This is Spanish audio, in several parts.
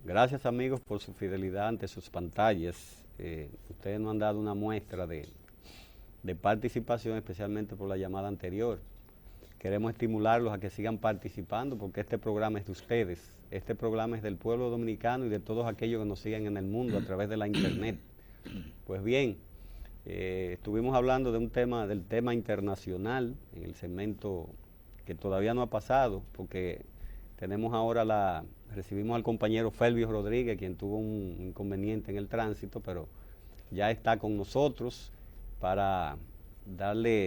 Gracias amigos por su fidelidad ante sus pantallas. Ustedes nos han dado una muestra de participación, especialmente por la llamada anterior. Queremos estimularlos a que sigan participando porque este programa es de ustedes. Este programa es del pueblo dominicano y de todos aquellos que nos siguen en el mundo a través de la internet. Pues bien, estuvimos hablando del tema internacional en el segmento que todavía no ha pasado porque tenemos ahora recibimos al compañero Felvio Rodríguez, quien tuvo un inconveniente en el tránsito, pero ya está con nosotros para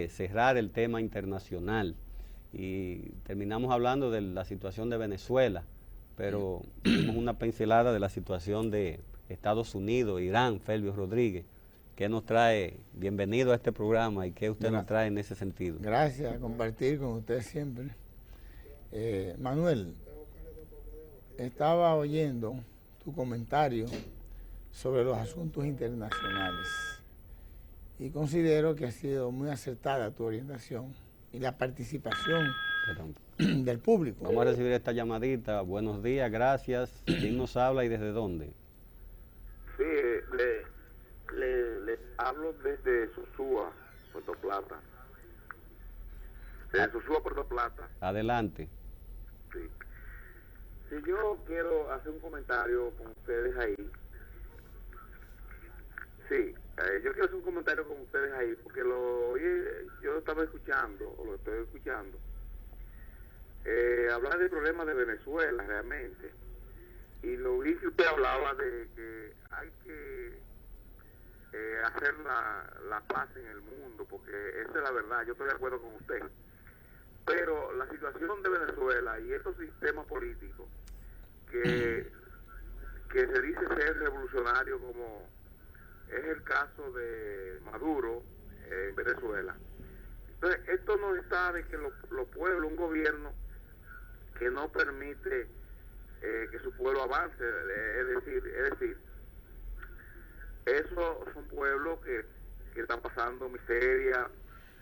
cerrar el tema internacional. Y terminamos hablando de la situación de Venezuela, pero dimos una pincelada de la situación de Estados Unidos, Irán. Felvio Rodríguez, ¿qué nos trae? Bienvenido a este programa y qué usted nos trae en ese sentido. Gracias, compartir con usted siempre. Manuel, estaba oyendo tu comentario sobre los asuntos internacionales y considero que ha sido muy acertada tu orientación y la participación del público. Vamos a recibir esta llamadita. Buenos días, gracias. ¿Quién nos habla y desde dónde? Sí, le hablo desde Sosúa, Puerto Plata. Desde Sosúa, Puerto Plata. Adelante. Sí. Si yo quiero hacer un comentario con ustedes ahí. Sí, yo quiero hacer un comentario con ustedes ahí porque yo lo estaba escuchando, o lo estoy escuchando. Hablar del problema de Venezuela realmente. Y lo vi que usted hablaba de que hay que hacer la paz en el mundo, porque esa es la verdad, yo estoy de acuerdo con usted. Pero la situación de Venezuela y estos sistemas políticos que se dice ser revolucionario, como es el caso de Maduro en Venezuela. Entonces, esto no está de que los pueblos, un gobierno que no permite que su pueblo avance, es decir, esos son pueblos que están pasando miseria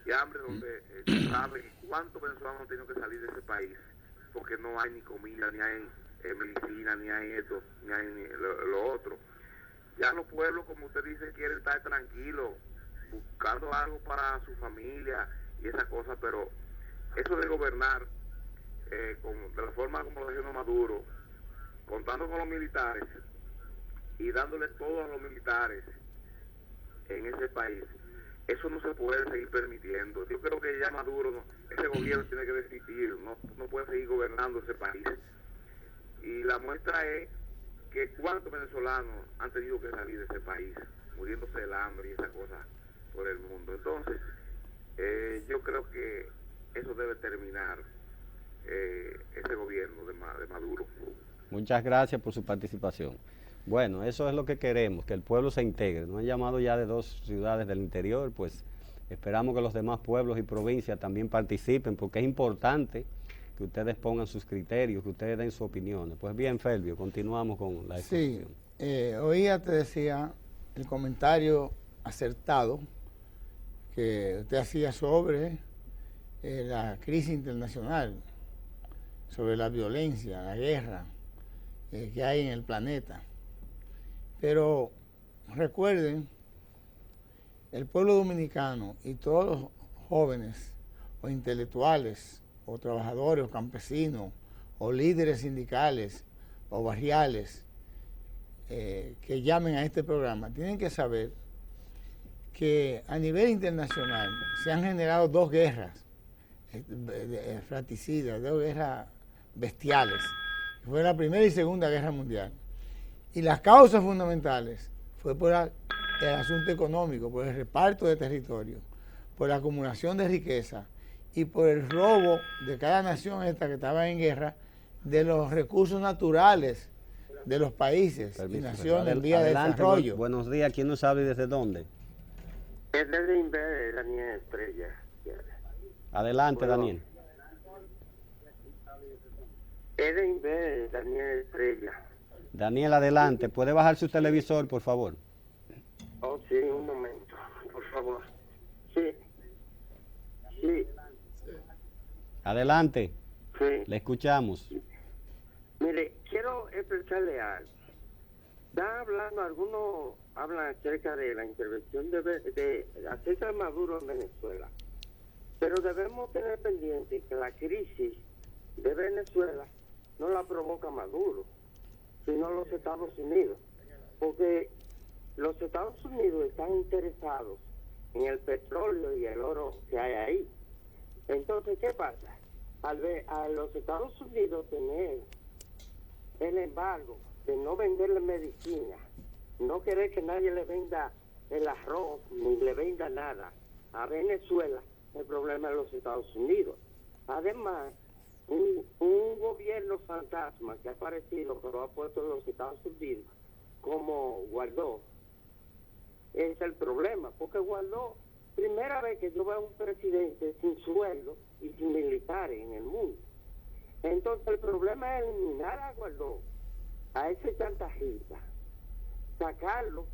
y hambre, donde saben cuántos venezolanos han tenido que salir de ese país, porque no hay ni comida, ni hay medicina, ni hay esto, ni hay lo otro. Ya los pueblos, como usted dice, quieren estar tranquilos, buscando algo para su familia y esas cosas, pero eso de gobernar de la forma como lo está haciendo Maduro, contando con los militares y dándole todo a los militares en ese país, eso no se puede seguir permitiendo. Yo creo que ya Maduro, ese gobierno tiene que desistir, no puede seguir gobernando ese país. Y la muestra es que cuántos venezolanos han tenido que salir de ese país, muriéndose del hambre y esas cosas por el mundo. Entonces, yo creo que eso debe terminar, ese gobierno de Maduro. Muchas gracias por su participación. Bueno, eso es lo que queremos, que el pueblo se integre. Nos han llamado ya de 2 ciudades del interior, pues esperamos que los demás pueblos y provincias también participen, porque es importante que ustedes pongan sus criterios, que ustedes den sus opiniones. Pues bien, Felvio, continuamos con la exposición. Sí, oía, te decía, el comentario acertado que usted hacía sobre la crisis internacional, sobre la violencia, la guerra que hay en el planeta. Pero recuerden, el pueblo dominicano y todos los jóvenes o intelectuales o trabajadores o campesinos o líderes sindicales o barriales que llamen a este programa tienen que saber que a nivel internacional se han generado 2 guerras fratricidas, 2 guerras bestiales. Fue la Primera y Segunda Guerra Mundial. Y las causas fundamentales fue por el asunto económico, por el reparto de territorio, por la acumulación de riqueza y por el robo de cada nación esta que estaba en guerra de los recursos naturales de los países y naciones en vía de desarrollo. Buenos días, ¿quién nos habla y desde dónde? Es desde Inver, Daniel Estrella. Adelante, Daniel. Es de Inver, Daniel Estrella. Daniel, adelante. ¿Puede bajar su televisor, por favor? Oh, sí, un momento, por favor. Sí. Adelante. Sí. Le escuchamos. Mire, quiero expresarle algo. Está hablando, algunos hablan acerca de la intervención acerca de Maduro en Venezuela, pero debemos tener pendiente que la crisis de Venezuela no la provoca Maduro, sino los Estados Unidos, porque los Estados Unidos están interesados en el petróleo y el oro que hay ahí. Entonces, ¿qué pasa? Al ver a los Estados Unidos tener el embargo de no venderle medicina, no querer que nadie le venda el arroz ni le venda nada a Venezuela, el problema de los Estados Unidos. Además, un gobierno fantasma que ha aparecido, pero ha puesto en los Estados Unidos como Guaidó, es el problema, porque Guaidó, primera vez que yo veo a un presidente sin sueldo y sin militares en el mundo. Entonces el problema es eliminar a Guaidó, a ese chantajista, sacarlo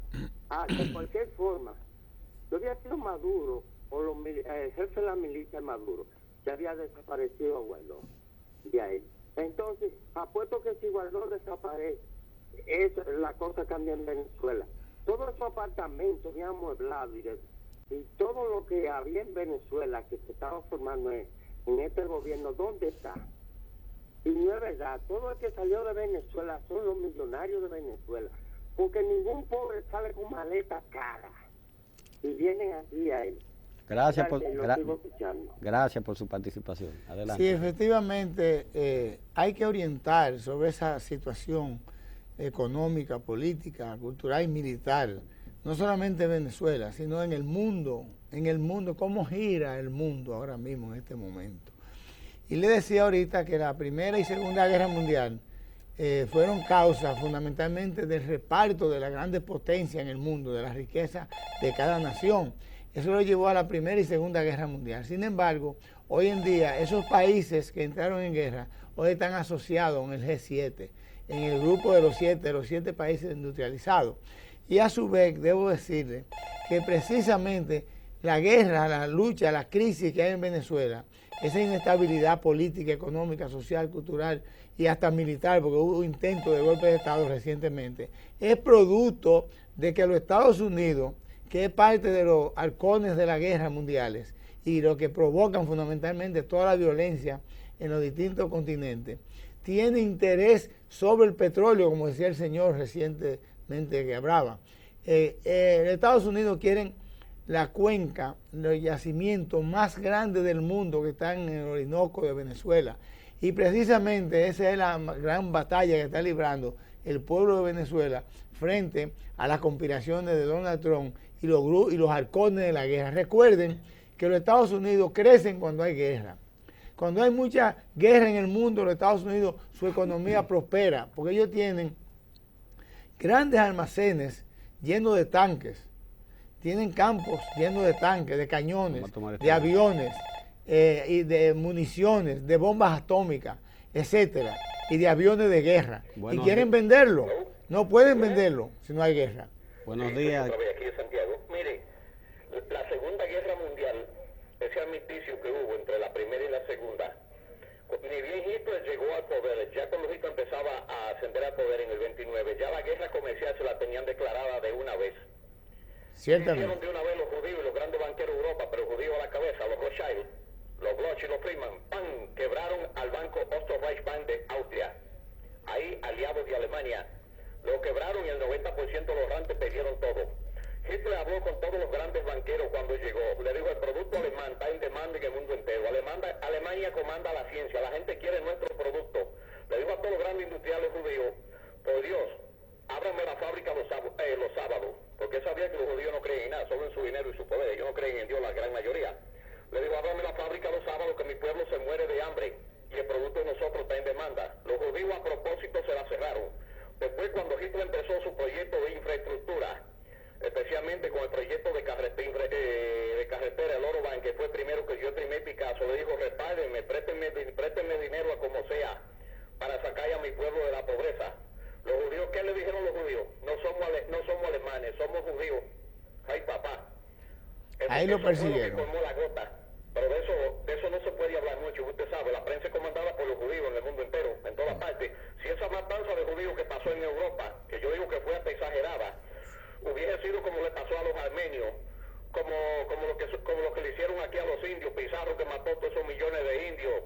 de cualquier forma. Yo había sido Maduro, o el jefe de la milicia Maduro, ya había desaparecido a Guaidó de ahí. Entonces, apuesto que si Guaidó desaparece, la cosa cambia en Venezuela. Todos esos apartamentos bien amueblados y todo lo que había en Venezuela que se estaba formando en este gobierno, ¿dónde está? Y no es verdad, todo el que salió de Venezuela son los millonarios de Venezuela, porque ningún pobre sale con maleta cara y vienen aquí a él. Gracias gracias por su participación. Adelante. Sí, efectivamente, hay que orientar sobre esa situación económica, política, cultural y militar, no solamente en Venezuela, sino en el mundo, cómo gira el mundo ahora mismo en este momento. Y le decía ahorita que la Primera y Segunda Guerra Mundial fueron causas fundamentalmente del reparto de las grandes potencias en el mundo, de la riqueza de cada nación. Eso lo llevó a la Primera y Segunda Guerra Mundial. Sin embargo, hoy en día esos países que entraron en guerra hoy están asociados en el G7, en el grupo de los siete países industrializados. Y a su vez, debo decirle que precisamente la guerra, la lucha, la crisis que hay en Venezuela, esa inestabilidad política, económica, social, cultural y hasta militar, porque hubo intentos de golpe de Estado recientemente, es producto de que los Estados Unidos, que es parte de los halcones de la guerra mundiales y lo que provocan fundamentalmente toda la violencia en los distintos continentes, tiene interés sobre el petróleo, como decía el señor recientemente que hablaba. Estados Unidos quieren la cuenca, los yacimientos más grandes del mundo que están en el Orinoco de Venezuela. Y precisamente esa es la gran batalla que está librando el pueblo de Venezuela frente a las conspiraciones de Donald Trump y los halcones de la guerra. Recuerden que los Estados Unidos crecen cuando hay guerra. Cuando hay mucha guerra en el mundo, los Estados Unidos, su economía prospera, porque ellos tienen grandes almacenes llenos de tanques, tienen campos llenos de tanques, de cañones, de aviones, y de municiones, de bombas atómicas, etcétera, y de aviones de guerra. Y quieren venderlo. No pueden venderlo si no hay guerra. Buenos días. Aquí en Santiago. Mire, la Segunda Guerra Mundial, ese armisticio que hubo entre la primera y la segunda, ni bien Hitler llegó al poder, ya cuando Hitler empezaba a ascender al poder en el 29, ya la guerra comercial se la tenían declarada de una vez. Ciertamente. Hicieron de una vez los judíos y los grandes banqueros de Europa, pero judíos a la cabeza, los Rothschild, los Bloch y los Friedman, ¡pam!, quebraron al banco Österreichsbank de Austria. Ahí, aliados de Alemania, lo quebraron y el 90% de los rantes perdieron todo. Hitler habló con todos los grandes banqueros cuando llegó. Le dijo, el producto alemán está en demanda en el mundo entero. Alemania comanda la ciencia, la gente quiere nuestro producto. Le dijo a todos los grandes industriales judíos, por Dios, ábranme la fábrica los sábados, porque sabía que los judíos no creen en nada, solo en su dinero y su poder. Ellos no creen en Dios, la gran mayoría. Le digo, ábrame la fábrica los sábados, que mi pueblo se muere de hambre y el producto de nosotros está en demanda. Los judíos a propósito se la cerraron. Después, cuando Hitler empezó su proyecto de infraestructura, especialmente con el proyecto de carretera, el Oroban, que fue el primero que dio el primer Picasso, le dijo, respáldenme, préstenme dinero a como sea, para sacar a mi pueblo de la pobreza. Los judíos, ¿qué le dijeron los judíos? No somos alemanes, somos judíos. Ay, papá. Ahí lo persiguieron. Formó la gota. pero de eso no se puede hablar mucho. Usted sabe, la prensa es comandada por los judíos en el mundo entero, en todas partes. Si esa matanza de judíos que pasó en Europa, que yo digo que fue hasta exagerada, hubiese sido como le pasó a los armenios, como lo que le hicieron aquí a los indios, Pizarro que mató todos esos millones de indios,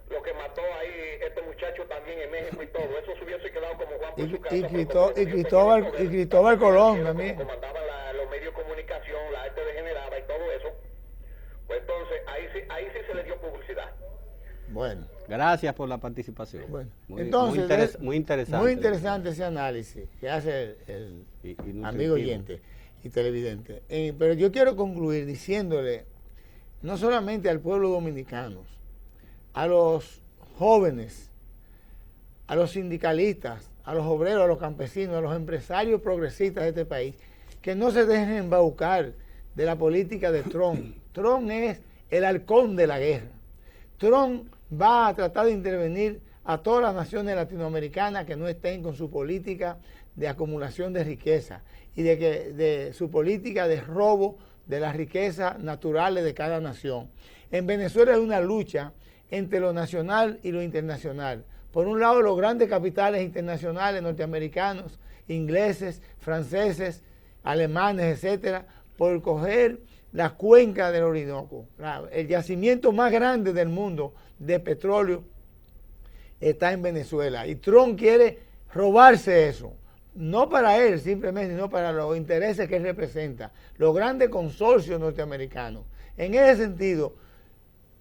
lo que mató ahí este muchacho también en México y todo, eso se hubiese quedado como Juan por su casa. Y Cristóbal Colón también. Comandaban los medios de comunicación, la arte degenerada y todo eso. Pues entonces ahí sí se le dio publicidad. Bueno. Gracias por la participación. Bueno, Muy, entonces, muy interesante. Muy interesante ese análisis que hace el amigo oyente y televidente. Pero yo quiero concluir diciéndole, no solamente al pueblo dominicano, a los jóvenes, a los sindicalistas, a los obreros, a los campesinos, a los empresarios progresistas de este país, que no se dejen embaucar de la política de Trump. Trump es el halcón de la guerra. Trump va a tratar de intervenir a todas las naciones latinoamericanas que no estén con su política de acumulación de riqueza y de su política de robo de las riquezas naturales de cada nación. En Venezuela hay una lucha entre lo nacional y lo internacional. Por un lado, los grandes capitales internacionales norteamericanos, ingleses, franceses, alemanes, etcétera, por coger la cuenca del Orinoco. El yacimiento más grande del mundo de petróleo está en Venezuela. Y Trump quiere robarse eso. No para él simplemente, sino para los intereses que él representa. Los grandes consorcios norteamericanos. En ese sentido,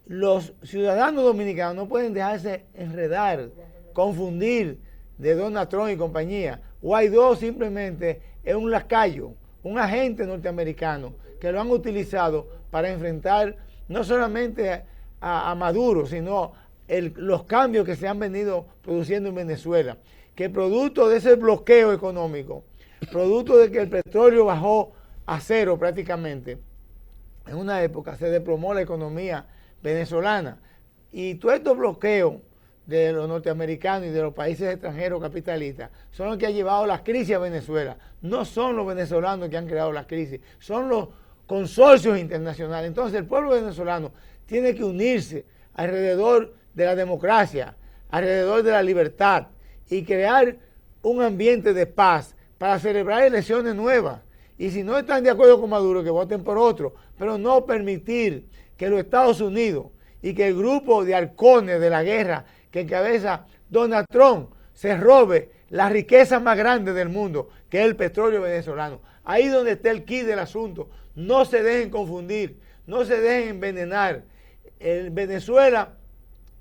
los ciudadanos dominicanos no pueden dejarse enredar, confundir de Donald Trump y compañía. Guaidó simplemente es un lacayo, un agente norteamericano que lo han utilizado para enfrentar no solamente a Maduro, sino los cambios que se han venido produciendo en Venezuela, que producto de ese bloqueo económico, producto de que el petróleo bajó a cero prácticamente, en una época se desplomó la economía venezolana, y todos estos bloqueos de los norteamericanos y de los países extranjeros capitalistas son los que han llevado la crisis a Venezuela. No son los venezolanos que han creado la crisis, son los consorcios internacionales. Entonces el pueblo venezolano tiene que unirse alrededor de la democracia, alrededor de la libertad y crear un ambiente de paz para celebrar elecciones nuevas. Y si no están de acuerdo con Maduro, que voten por otro, pero no permitir que los Estados Unidos y que el grupo de halcones de la guerra que encabeza Donald Trump se robe la riqueza más grande del mundo, que es el petróleo venezolano. Ahí donde está el quid del asunto. No se dejen confundir, no se dejen envenenar. Venezuela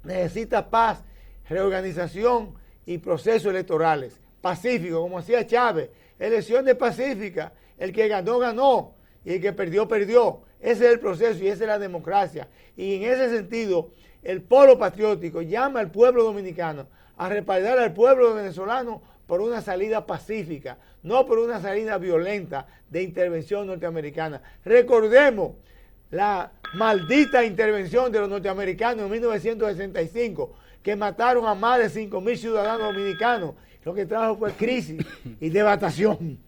necesita paz, reorganización y procesos electorales pacíficos, como hacía Chávez. Elecciones pacíficas, el que ganó, ganó, y el que perdió, perdió. Ese es el proceso y esa es la democracia. Y en ese sentido, el polo patriótico llama al pueblo dominicano a respaldar al pueblo venezolano por una salida pacífica, no por una salida violenta de intervención norteamericana. Recordemos la maldita intervención de los norteamericanos en 1965, que mataron a más de 5.000 ciudadanos dominicanos. Lo que trajo fue crisis y devastación.